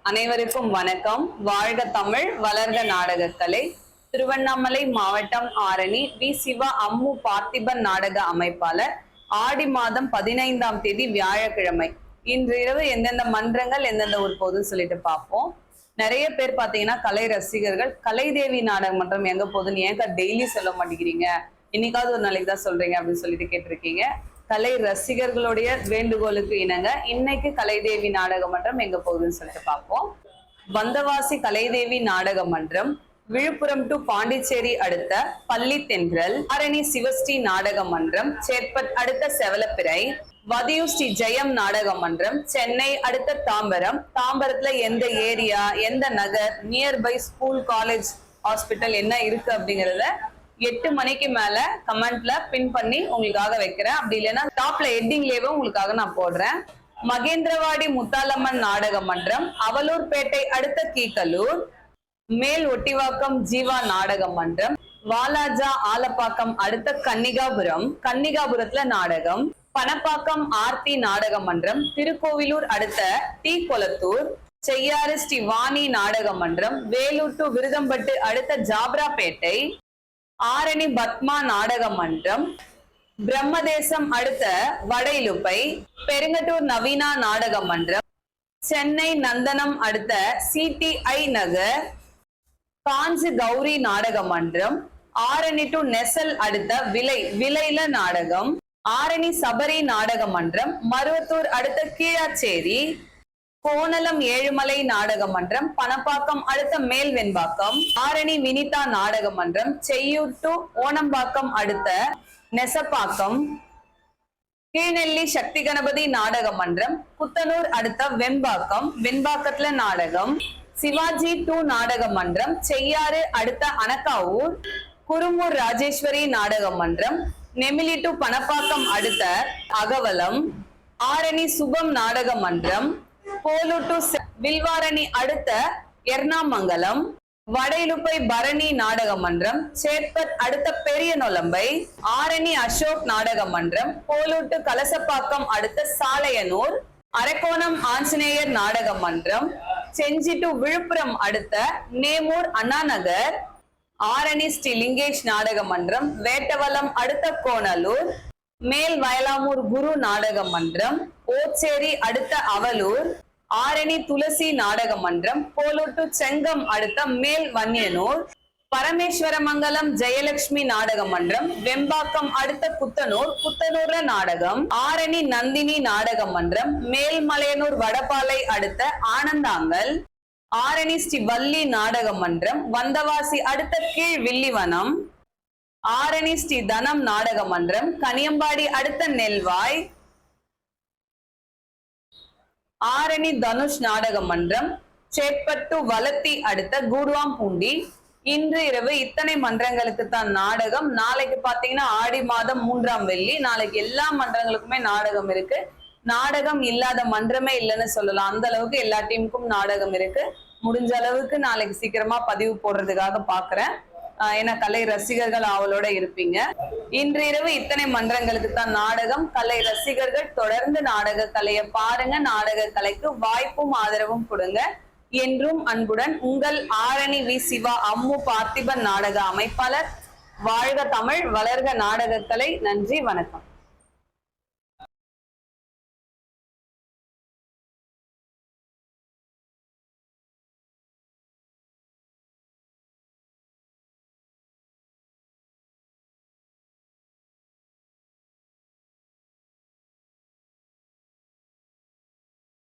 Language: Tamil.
அனைவருக்கும் வணக்கம். வாழ்க தமிழ், வளர்க நாடகக்கலை. திருவண்ணாமலை மாவட்டம் ஆரணி வி. சிவா அம்மு பார்த்திபன் நாடக அமைப்பாளர். ஆடி மாதம் 15ஆம் தேதி வியாழக்கிழமை இன்று இரவு எந்தெந்த மன்றங்கள் எந்தெந்த ஊர் போகுதுன்னு சொல்லிட்டு பார்ப்போம். நிறைய பேர் பாத்தீங்கன்னா கலை ரசிகர்கள் கலைதேவி நாடக மன்றம் எங்க போகுதுன்னு ஏங்க டெய்லி சொல்ல மாட்டேங்கிறீங்க, இன்னைக்காவது ஒரு நாளைக்கு தான் சொல்றீங்க அப்படின்னு சொல்லிட்டு கேட்டிருக்கீங்க. கலை ரசிகர்களுடைய வேண்டுகோளுக்கு இணங்க இன்னைக்கு கலைதேவி நாடக மன்றம் எங்க போகுதுன்னு சொல்லிட்டு பார்ப்போம். வந்தவாசி கலைதேவி நாடக மன்றம் விழுப்புரம் டு பாண்டிச்சேரி அடுத்த பள்ளி தென்றல். ஆரணி சிவஸ்ரீ நாடக மன்றம் சேத்பட் அடுத்த செவலப்பிறை. வதியூர் ஸ்ரீ ஜெயம் நாடக மன்றம் சென்னை அடுத்த தாம்பரம். தாம்பரத்துல எந்த ஏரியா, எந்த நகர், நியர்பை ஸ்கூல், காலேஜ், ஹாஸ்பிட்டல் என்ன இருக்கு அப்படிங்கறத 8 மணிக்கு மேல கமெண்ட்ல பின் பண்ணி உங்களுக்காக வைக்கிறேன். அப்படி இல்லைன்னா டாப்ல ஹெட்டிங்லேயே உங்களுக்காக நான் போடுறேன். மகேந்திரவாடி முத்தாலம்மன் நாடக மன்றம் அவலூர்பேட்டை அடுத்த கீக்கலூர். மேல் ஒட்டிவாக்கம் ஜீவா நாடக மன்றம் வாலாஜா ஆலப்பாக்கம் அடுத்த கன்னிகாபுரம். கன்னிகாபுரத்துல நாடகம். பணப்பாக்கம் ஆர்த்தி நாடக மன்றம் திருக்கோவிலூர் அடுத்த டி கொளத்தூர். செய்யாறு ஸ்ரீ வாணி நாடக மன்றம் வேலூர் டு விருதம்பட்டு அடுத்த ஜாப்ராபேட்டை. ஆரணி பத்மா நாடக மன்றம் பிரம்மதேசம் அடுத்த வடையிலுப்பை. பெருங்கட்டூர் நவீனா நாடக மன்றம் சென்னை நந்தனம் அடுத்த சிடிஐ நகர். காஞ்சி கௌரி நாடக மன்றம் ஆரணி டு நெசல் அடுத்த விலையில நாடகம். ஆரணி சபரி நாடக மன்றம் மருவத்தூர் அடுத்த கீழாச்சேரி. கோணலம் ஏழுமலை நாடக மன்றம் பணப்பாக்கம் அடுத்த மேல் வெண்பாக்கம். ஆரணி வினிதா நாடக மன்றம் செய்யூர் டு ஓணம்பாக்கம் அடுத்த நெசப்பாக்கம். கீழ்நெல்லி சக்தி கணபதி நாடக மன்றம் குத்தனூர் அடுத்த வெண்பாக்கம். வெண்பாக்கத்துல நாடகம். சிவாஜி 2 நாடக மன்றம் செய்யாறு அடுத்த அனக்காவூர். குருமூர் ராஜேஸ்வரி நாடக மன்றம் நெமிலி டு பணப்பாக்கம் அடுத்த அகவலம். ஆரணி சுபம் நாடக மன்றம் போலூர் டு வில்வாரணி அடுத்த எர்ணாமங்கலம். வடையிலுப்பை பரணி நாடக மன்றம் சேத்பட் அடுத்த பெரிய நொலம்பை. ஆரணி அசோக் நாடக மன்றம் போலூர் டு கலசப்பாக்கம் அடுத்த சாலையனூர். அரக்கோணம் ஆஞ்சநேயர் நாடக மன்றம் செஞ்சி டு விழுப்புரம் அடுத்த நேமூர் அண்ணாநகர். ஆரணி ஸ்ரீ லிங்கேஷ் நாடக மன்றம் வேட்டவலம் அடுத்த கோணலூர். மேல் வயலாமூர் குரு நாடக மன்றம் ஓச்சேரி அடுத்த அவலூர். ஆரணி துளசி நாடக மன்றம் போலூர் டு செங்கம் அடுத்த மேல் வன்னியனூர். பரமேஸ்வரமங்கலம் ஜெயலட்சுமி நாடக மன்றம் வெம்பாக்கம் அடுத்த புத்தனூர்ல நாடகம். ஆரணி நந்தினி நாடக மன்றம் மேல்மலையனூர் வடபாலை அடுத்த ஆனந்தாங்கல். ஆரணி ஸ்ரீ வள்ளி நாடக மன்றம் வந்தவாசி அடுத்த கீழ் வில்லிவனம். ஆரணி ஸ்ரீ தனம் நாடக மன்றம் கனியம்பாடி அடுத்த நெல்வாய். ஆரணி தனுஷ் நாடக மன்றம் சேட்பட்டு வலத்தி அடுத்த கூடுவாம்பூண்டி. இன்று இரவு இத்தனை மன்றங்களுக்கு தான் நாடகம். நாளைக்கு பாத்தீங்கன்னா ஆடி மாதம் 3ஆம் வெள்ளி. நாளைக்கு எல்லா மன்றங்களுக்குமே நாடகம் இருக்கு. நாடகம் இல்லாத மன்றமே இல்லைன்னு சொல்லலாம். அந்த அளவுக்கு எல்லா டீமுக்கும் நாடகம் இருக்கு. முடிஞ்ச அளவுக்கு நாளைக்கு சீக்கிரமா பதிவு போடுறதுக்காக பாக்குறேன். ஏன்னா கலை ரசிகர்கள் அவளோட இருப்பீங்க. இன்று இரவு இத்தனை மன்றங்களுக்கு தான் நாடகம். கலை ரசிகர்கள் தொடர்ந்து நாடக கலையை பாருங்க. நாடக கலைக்கு வாய்ப்பும் ஆதரவும் கொடுங்க. என்றும் அன்புடன் உங்கள் ஆரணி வி. சிவா அம்மு பார்த்திபன் நாடக அமைப்பாளர். வாழ்க தமிழ், வளர்க நாடக கலை. நன்றி, வணக்கம்.